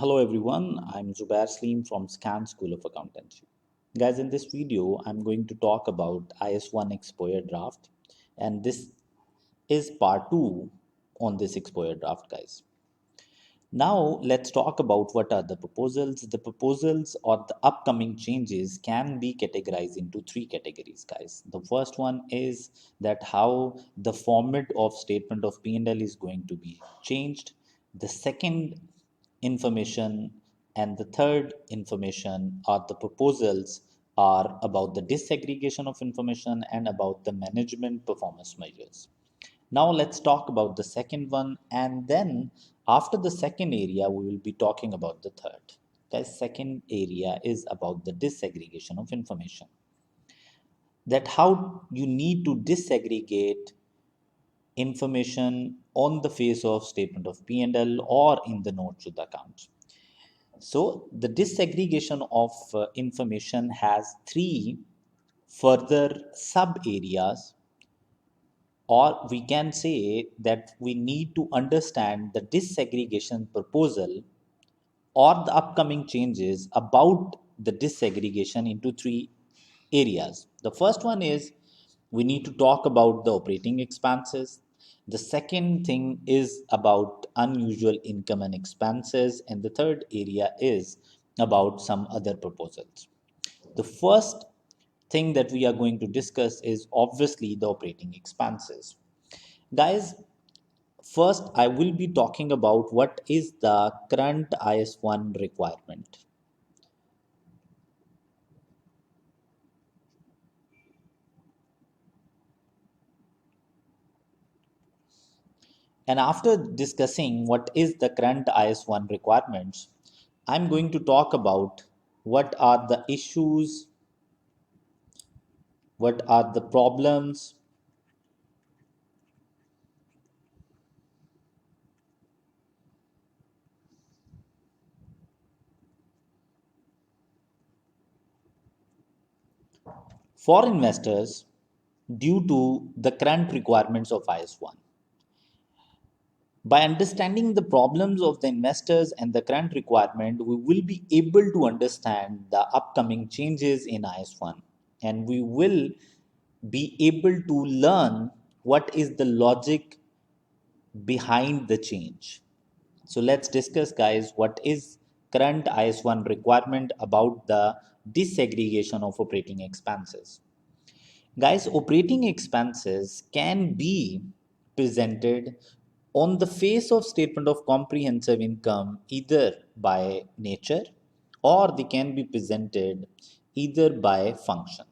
Hello everyone, I'm Zubair Slim from Scan School of Accountancy. Guys, in this video, I'm going to talk about IS1 exposure draft, and this is part 2 on this exposure draft, guys. Now, let's talk about what are the proposals. The proposals or the upcoming changes can be categorized into three categories, guys. The first one is that how the format of statement of P&L is going to be changed. The second information and the third information are the proposals are about the disaggregation of information and about the management performance measures. Now let's talk about the second one, and then after the second area we will be talking about the third. The second area is about the disaggregation of information, that how you need to disaggregate information on the face of statement of P&L or in the notes to the accounts. So the disaggregation of information has three further sub areas, or we can say that we need to understand the disaggregation proposal or the upcoming changes about the disaggregation into three areas. The first one is we need to talk about the operating expenses. The second thing is about unusual income and expenses, and the third area is about some other proposals. The first thing that we are going to discuss is obviously the operating expenses. Guys, first I will be talking about what is the current IS1 requirement. And after discussing what is the current IS1 requirements, I'm going to talk about what are the issues, what are the problems, for investors due to the current requirements of IS1. By understanding the problems of the investors and the current requirement, we will be able to understand the upcoming changes in IS1, and we will be able to learn what is the logic behind the change. So let's discuss, guys, what is current IS1 requirement about the disaggregation of operating expenses. Guys, operating expenses can be presented on the face of statement of comprehensive income either by nature or they can be presented either by function.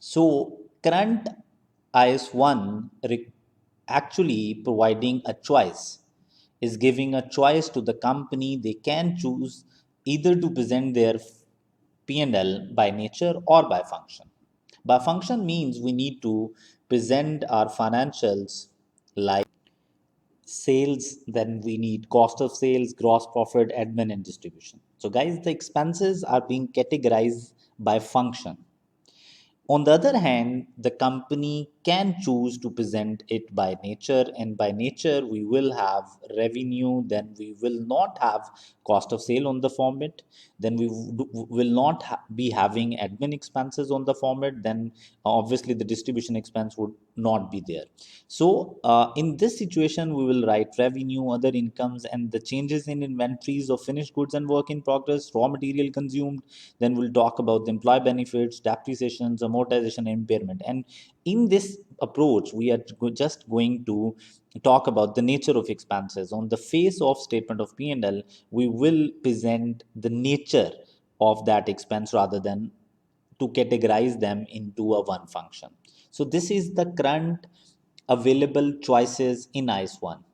So current IS1 actually providing a choice, is giving a choice to the company. They can choose either to present their P&L by nature or by function. By function means we need to present our financials like sales, then we need cost of sales, gross profit, admin, and distribution. So, guys, the expenses are being categorized by function. On the other hand, the company can choose to present it by nature, and by nature, we will have revenue, then we will not have cost of sale on the format, then we will not be having admin expenses on the format, then obviously the distribution expense would not be there. So, in this situation, we will write revenue, other incomes, and the changes in inventories of finished goods and work in progress, raw material consumed. Then we'll talk about the employee benefits, depreciations, amortization, and impairment. And in this approach, we are just going to talk about the nature of expenses. On the face of statement of P&L, we will present the nature of that expense rather than to categorize them into a one function. So this is the current available choices in IS1.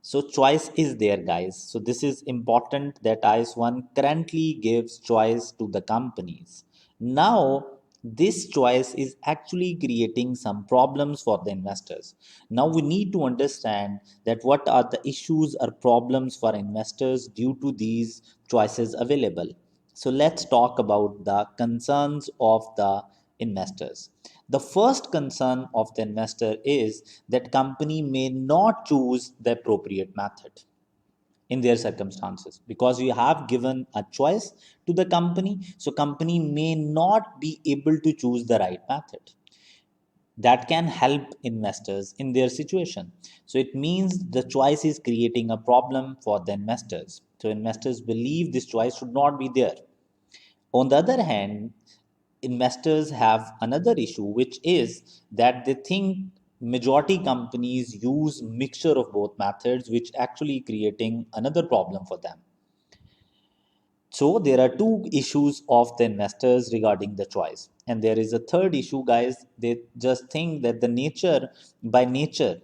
So choice is there, guys. So this is important that IS1 currently gives choice to the companies. Now this choice is actually creating some problems for the investors. Now we need to understand that what are the issues or problems for investors due to these choices available. So let's talk about the concerns of the investors. The first concern of the investor is that company may not choose the appropriate method. in their circumstances, because you have given a choice to the company, so company may not be able to choose the right method that can help investors in their situation. So it means the choice is creating a problem for the investors, so investors believe this choice should not be there. On the other hand, investors have another issue, which is that they think majority companies use mixture of both methods, which actually creating another problem for them. So there are two issues of the investors regarding the choice. And there is a third issue, guys. They just think that the nature, by nature,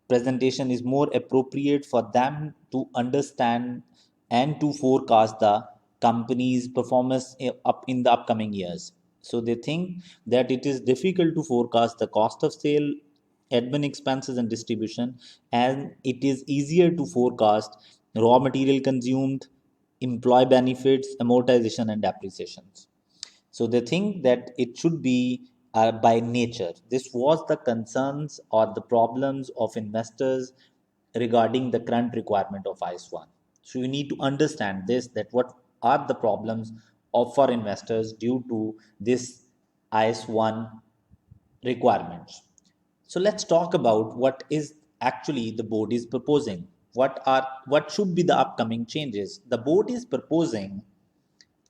presentation is more appropriate for them to understand and to forecast the company's performance up in the upcoming years. So they think that it is difficult to forecast the cost of sale, admin expenses and distribution, and it is easier to forecast raw material consumed, employee benefits, amortization, and depreciations. So they think that it should be by nature. This was the concerns or the problems of investors regarding the current requirement of IS 1. So you need to understand this, that what are the problems of for investors due to this IS 1 requirements. So let's talk about what is actually the board is proposing. What should be the upcoming changes? The board is proposing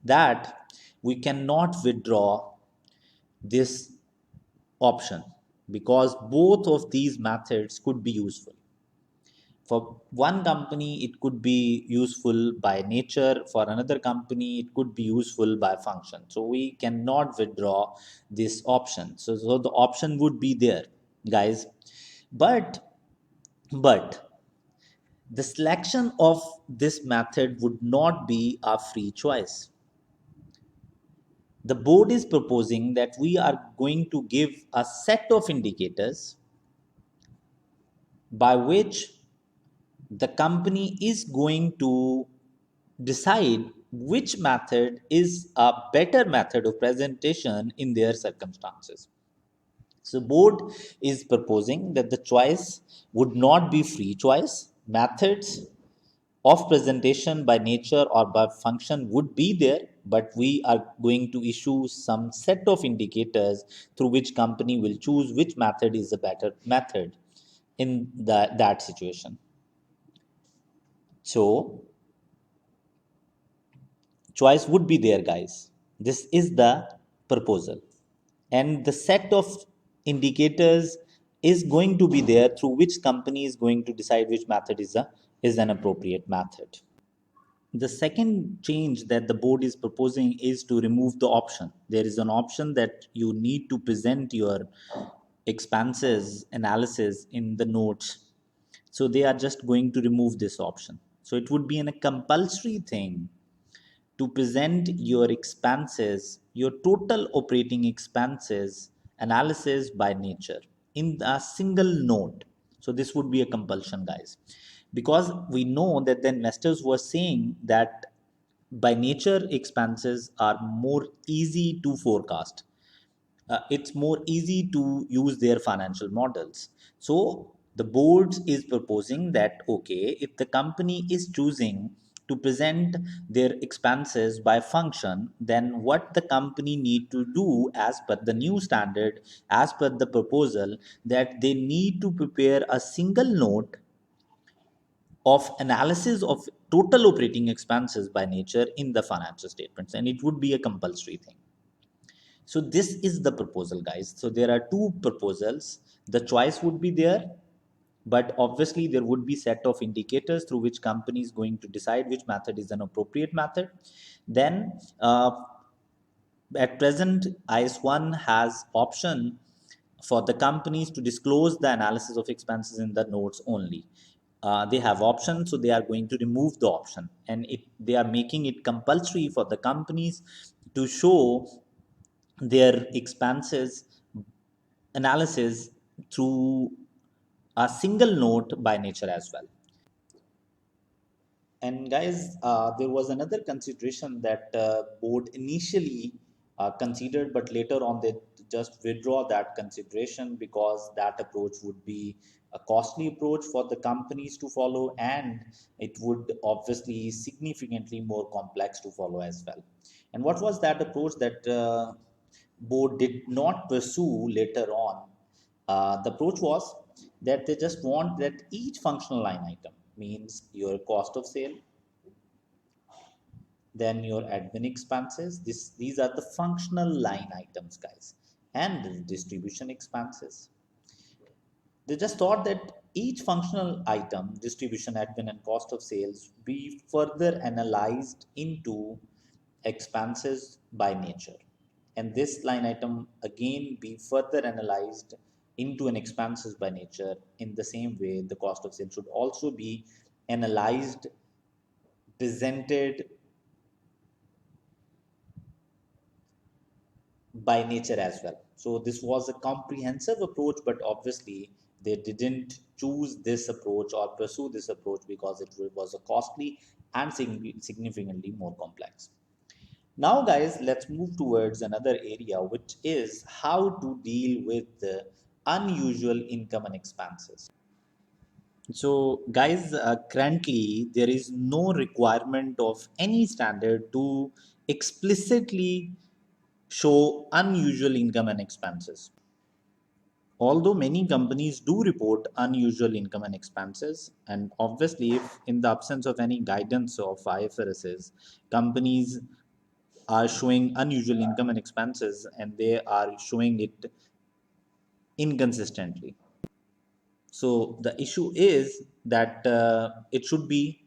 that we cannot withdraw this option because both of these methods could be useful. For one company, it could be useful by nature. For another company, it could be useful by function. So we cannot withdraw this option. So the option would be there, guys. But but the selection of this method would not be a free choice. The board is proposing that we are going to give a set of indicators by which the company is going to decide which method is a better method of presentation in their circumstances. So board is proposing that the choice would not be free choice. Methods of presentation by nature or by function would be there, but we are going to issue some set of indicators through which company will choose which method is the better method in that situation. So choice would be there, guys. This is the proposal, and the set of indicators is going to be there through which company is going to decide which method is an appropriate method. The second change that the board is proposing is to remove the option. There is an option that you need to present your expenses analysis in the notes. So they are just going to remove this option. So it would be a compulsory thing to present your expenses, your total operating expenses analysis by nature in a single note. So this would be a compulsion, guys, because we know that the investors were saying that by nature expenses are more easy to forecast. It's more easy to use their financial models. So the board is proposing that okay, if the company is choosing to present their expenses by function, then what the company need to do as per the new standard, as per the proposal, that they need to prepare a single note of analysis of total operating expenses by nature in the financial statements, and it would be a compulsory thing. So this is the proposal, guys. So there are two proposals. The choice would be there, but obviously there would be set of indicators through which company is going to decide which method is an appropriate method. Then at present, IS1 has option for the companies to disclose the analysis of expenses in the notes only. They have options, so they are going to remove the option, and they are making it compulsory for the companies to show their expenses analysis through a single note by nature as well. And guys, there was another consideration that board initially considered, but later on they just withdraw that consideration, because that approach would be a costly approach for the companies to follow, and it would obviously significantly more complex to follow as well. And what was that approach that board did not pursue later on? The approach was that they just want that each functional line item, means your cost of sale, then your admin expenses. These are the functional line items, guys, and the distribution expenses. They just thought that each functional item, distribution, admin, and cost of sales, be further analyzed into expenses by nature. And this line item again be further analyzed into an expenses by nature. In the same way, the cost of sales should also be analyzed, presented by nature as well. So this was a comprehensive approach, but obviously they didn't choose this approach or pursue this approach because it was a costly and significantly more complex. Now, guys, let's move towards another area, which is how to deal with the unusual income and expenses. So, guys, currently there is no requirement of any standard to explicitly show unusual income and expenses. Although many companies do report unusual income and expenses, and obviously, if in the absence of any guidance of IFRS, companies are showing unusual income and expenses and they are showing it inconsistently. So the issue is that it should be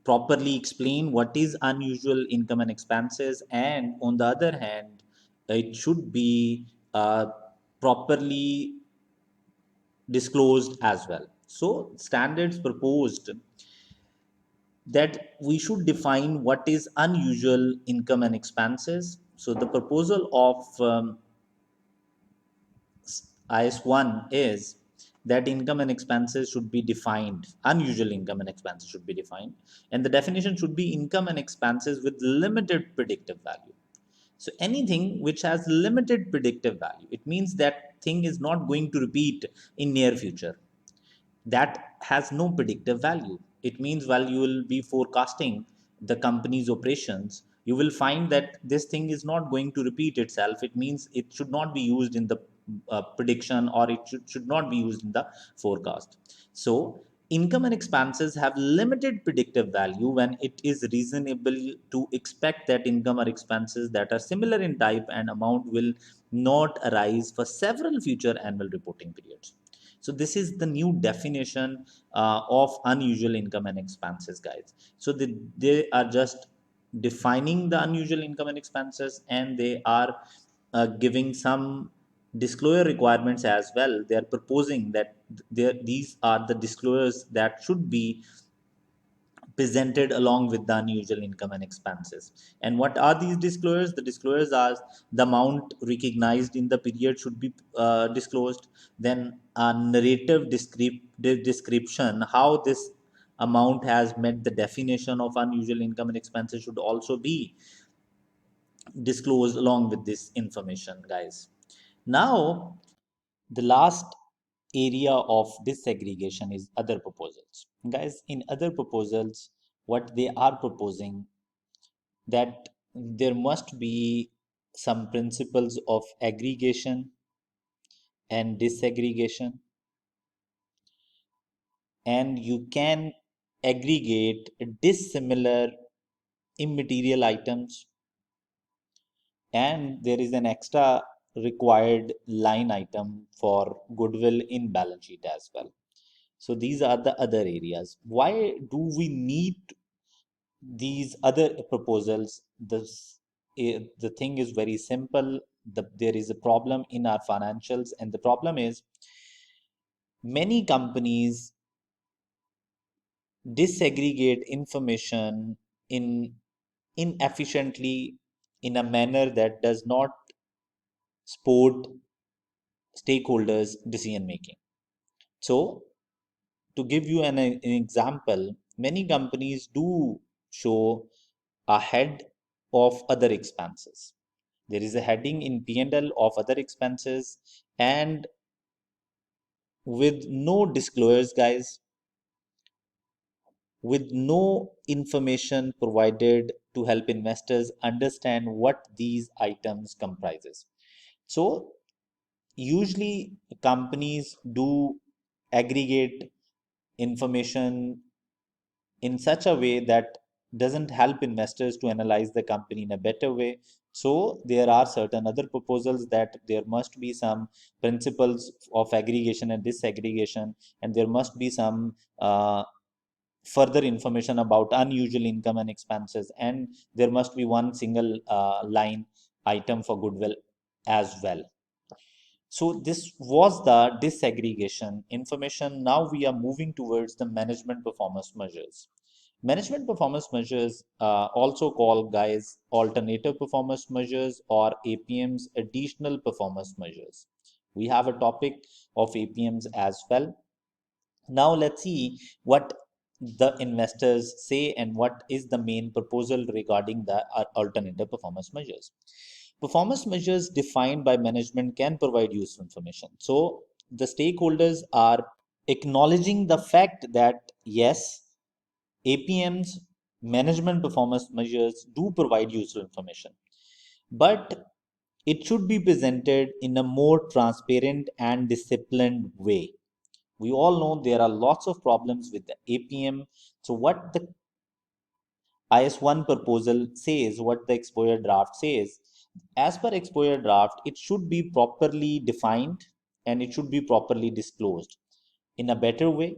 properly explain what is unusual income and expenses, and on the other hand it should be properly disclosed as well. So standards proposed that we should define what is unusual income and expenses. So the proposal of IS1 is that income and expenses should be defined, unusual income and expenses should be defined, and the definition should be income and expenses with limited predictive value. So anything which has limited predictive value, it means that thing is not going to repeat in near future. That has no predictive value. It means while you will be forecasting the company's operations, you will find that this thing is not going to repeat itself. It means it should not be used in the prediction, or it should not be used in the forecast. So income and expenses have limited predictive value when it is reasonable to expect that income or expenses that are similar in type and amount will not arise for several future annual reporting periods. So this is the new definition of unusual income and expenses, guys. So they are just defining the unusual income and expenses, and they are giving some disclosure requirements as well. They are proposing that these are the disclosures that should be presented along with the unusual income and expenses. And what are these disclosures? The disclosures are the amount recognized in the period should be disclosed, then a narrative description how this amount has met the definition of unusual income and expenses should also be disclosed along with this information, guys. Now, the last area of disaggregation is other proposals. Guys, in other proposals, what they are proposing that there must be some principles of aggregation and disaggregation, and you can aggregate dissimilar immaterial items, and there is an extra required line item for goodwill in balance sheet as well. So these are the other areas. Why do we need these other proposals? The thing is very simple. There is a problem in our financials, and the problem is many companies disaggregate information in inefficiently, in a manner that does not support stakeholders decision making. So to give you an example, many companies do show ahead of other expenses. There is a heading in P&L of other expenses, and with no disclosures, guys, with no information provided to help investors understand what these items comprises. So usually companies do aggregate information in such a way that doesn't help investors to analyze the company in a better way. So there are certain other proposals that there must be some principles of aggregation and disaggregation, and there must be some further information about unusual income and expenses, and there must be one single line item for goodwill as well. So this was the disaggregation information. Now we are moving towards the management performance measures. Management performance measures, also called, guys, alternative performance measures or APMs, additional performance measures. We have a topic of APMs as well. Now let's see what the investors say and what is the main proposal regarding the alternative performance measures. Performance measures defined by management can provide useful information. So the stakeholders are acknowledging the fact that yes, APMs, management performance measures, do provide useful information, but it should be presented in a more transparent and disciplined way. We all know there are lots of problems with the APM. So what the IS1 proposal says, what the exposure draft says, as per exposure draft, it should be properly defined and it should be properly disclosed in a better way,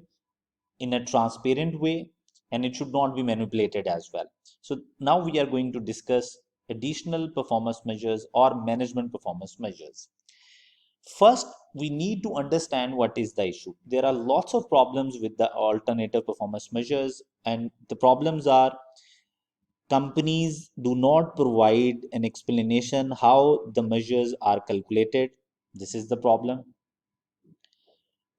in a transparent way, and it should not be manipulated as well. So now we are going to discuss additional performance measures or management performance measures. First, we need to understand what is the issue. There are lots of problems with the alternative performance measures, and the problems are companies do not provide an explanation how the measures are calculated. This is the problem.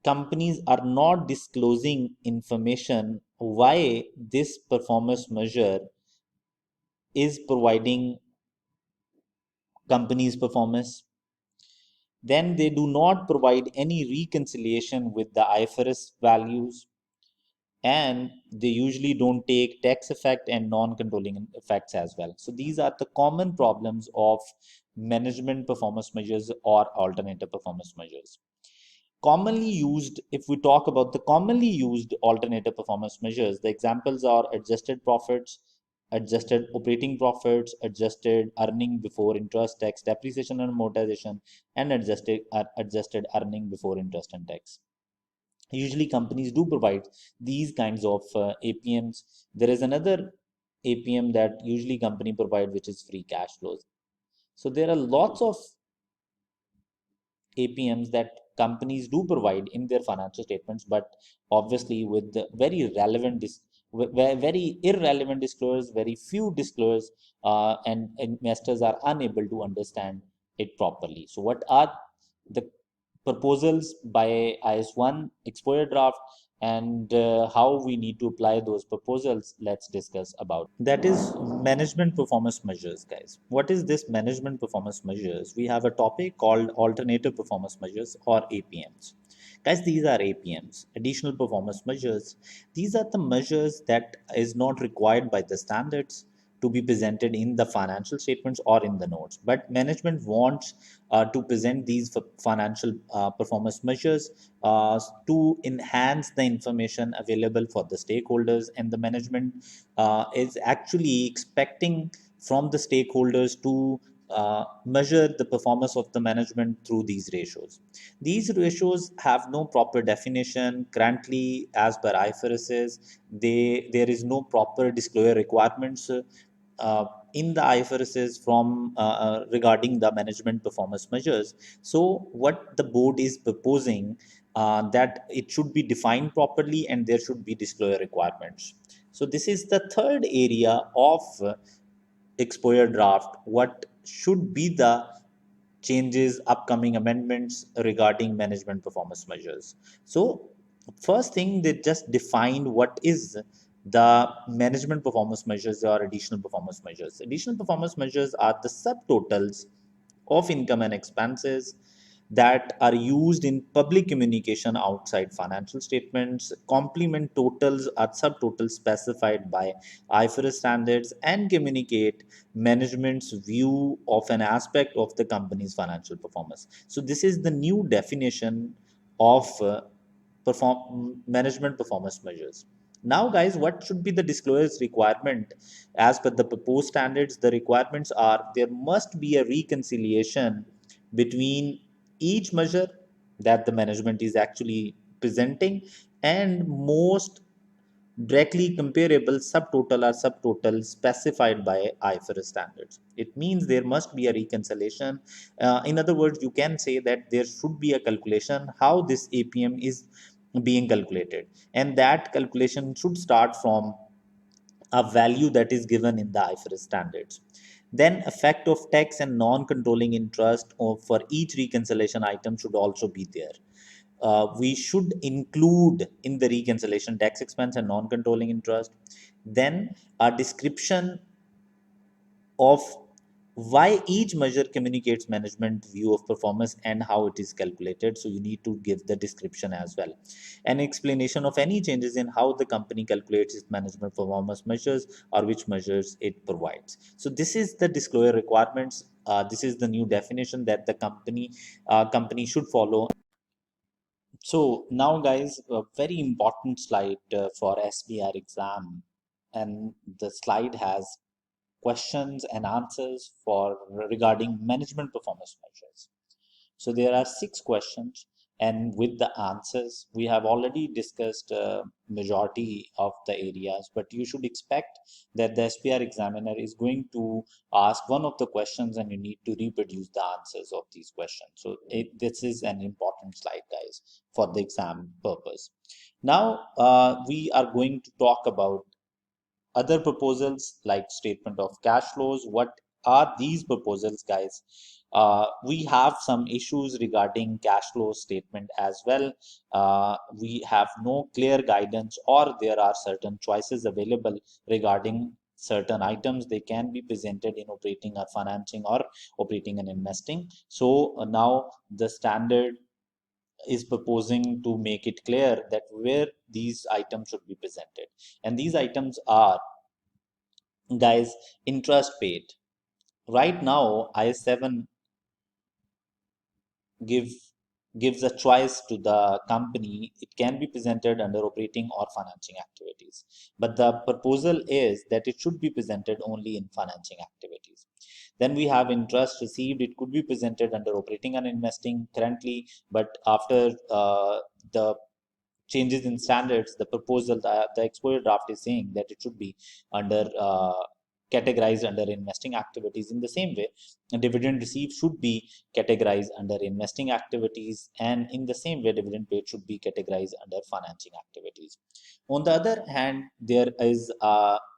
Companies are not disclosing information why this performance measure is providing company's performance. Then they do not provide any reconciliation with the IFRS values, and they usually don't take tax effect and non-controlling effects as well. So these are the common problems of management performance measures or alternative performance measures. Commonly used, if we talk about the commonly used alternative performance measures, the examples are adjusted profits, adjusted operating profits, adjusted earning before interest, tax, depreciation and amortization, and adjusted earning before interest and tax. Usually companies do provide these kinds of APMs. There is another APM that usually company provide, which is free cash flows. So there are lots of APMs that companies do provide in their financial statements, but obviously with the very relevant very irrelevant disclosures, very few disclosures, and investors are unable to understand it properly. So what are the proposals by IS1 exposure draft, and how we need to apply those proposals? Let's discuss about that. Is management performance measures, guys. What is this management performance measures? We have a topic called alternative performance measures or APMs. Guys, these are APMs, additional performance measures. These are the measures that is not required by the standards to be presented in the financial statements or in the notes, but management wants to present these financial performance measures to enhance the information available for the stakeholders, and the management is actually expecting from the stakeholders to measure the performance of the management through these ratios. These ratios have no proper definition currently as per IFRS. There is no proper disclosure requirements in the IFRS from regarding the management performance measures. So what the board is proposing, that it should be defined properly and there should be disclosure requirements. So this is the third area of exposure draft. What should be the changes, upcoming amendments regarding management performance measures? So first thing, they just defined what is the management performance measures or additional performance measures. Additional performance measures are the subtotals of income and expenses that are used in public communication outside financial statements, complement totals or subtotals specified by IFRS standards, and communicate management's view of an aspect of the company's financial performance. So, this is the new definition of management performance measures. Now, guys, what should be the disclosure requirement as per the proposed standards? The requirements are there must be a reconciliation between each measure that the management is actually presenting and most directly comparable subtotal or subtotal specified by IFRS standards. It means there must be a reconciliation. In other words, you can say that there should be a calculation how this APM is being calculated, and that calculation should start from a value that is given in the IFRS standards. Then effect of tax and non-controlling interest for each reconciliation item should also be there. We should include in the reconciliation tax expense and non-controlling interest. Then a description of why each measure communicates management view of performance and how it is calculated. So you need to give the description as well. An explanation of any changes in how the company calculates its management performance measures or which measures it provides. So this is the disclosure requirements. This is the new definition that the company should follow. So now, guys, a very important slide for SBR exam, and the slide has questions and answers for regarding management performance measures. So there are 6 questions, and with the answers, we have already discussed majority of the areas, but you should expect that the SPR examiner is going to ask one of the questions and you need to reproduce the answers of these questions. So this is an important slide, guys, for the exam purpose. Now, we are going to talk about other proposals like statement of cash flows. What are these proposals, guys? We have some issues regarding cash flow statement as well. We have no clear guidance, or there are certain choices available regarding certain items. They can be presented in operating or financing or operating and investing. So now the standard is proposing to make it clear that where these items should be presented, and these items are, guys, interest paid. Right now IAS 7 give gives a choice to the company. It can be presented under operating or financing activities, but the proposal is that it should be presented only in financing activities. Then we have interest received. It could be presented under operating and investing currently, but after the changes in standards, the proposal, the exposure draft is saying that it should be under categorized under investing activities. In the same way, a dividend received should be categorized under investing activities, and in the same way, dividend paid should be categorized under financing activities. On the other hand, there is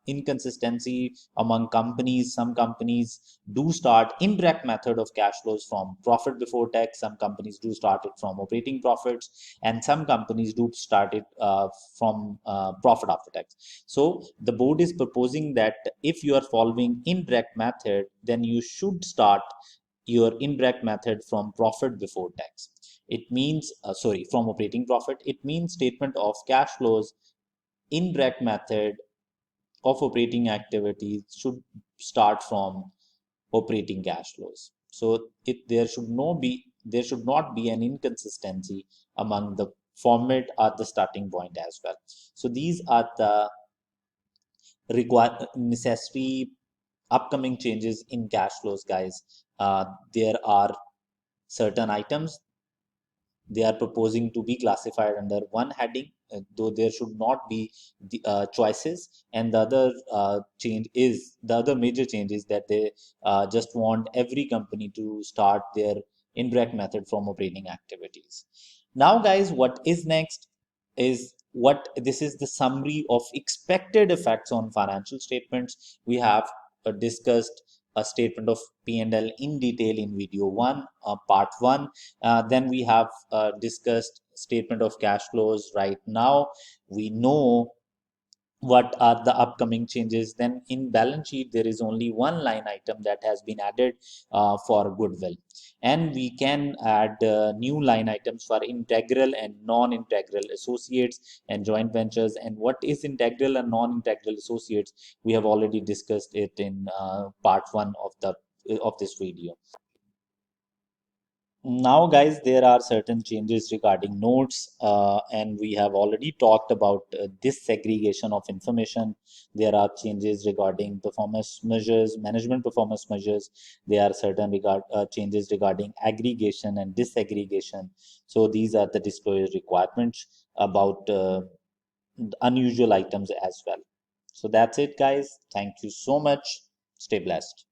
inconsistency among companies. Some companies do start indirect method of cash flows from profit before tax. Some companies do start it from operating profits, and some companies do start it from profit after tax. So the board is proposing that if you are following indirect method, then you should start your indirect method from profit before tax. It means, sorry, from operating profit. It means statement of cash flows indirect method of operating activities should start from operating cash flows. So there should not be an inconsistency among the format at the starting point as well. So these are the necessary upcoming changes in cash flows, guys. There are certain items they are proposing to be classified under one heading, though there should not be the choices. And the other the other major change is that they just want every company to start their indirect method from operating activities. Now, guys, what is next is what this is the summary of expected effects on financial statements. We have discussed a statement of P&L in detail in video 1, part 1. Then we have discussed statement of cash flows. Right now we know what are the upcoming changes. Then in balance sheet there is only one line item that has been added for goodwill, and we can add new line items for integral and non-integral associates and joint ventures. And what is integral and non-integral associates, we have already discussed it in part 1 of this video. Now, guys, there are certain changes regarding notes, and we have already talked about disaggregation of information. There are changes regarding performance measures, management performance measures. There are certain changes regarding aggregation and disaggregation. So these are the disclosure requirements about unusual items as well. So that's it, guys. Thank you so much. Stay blessed.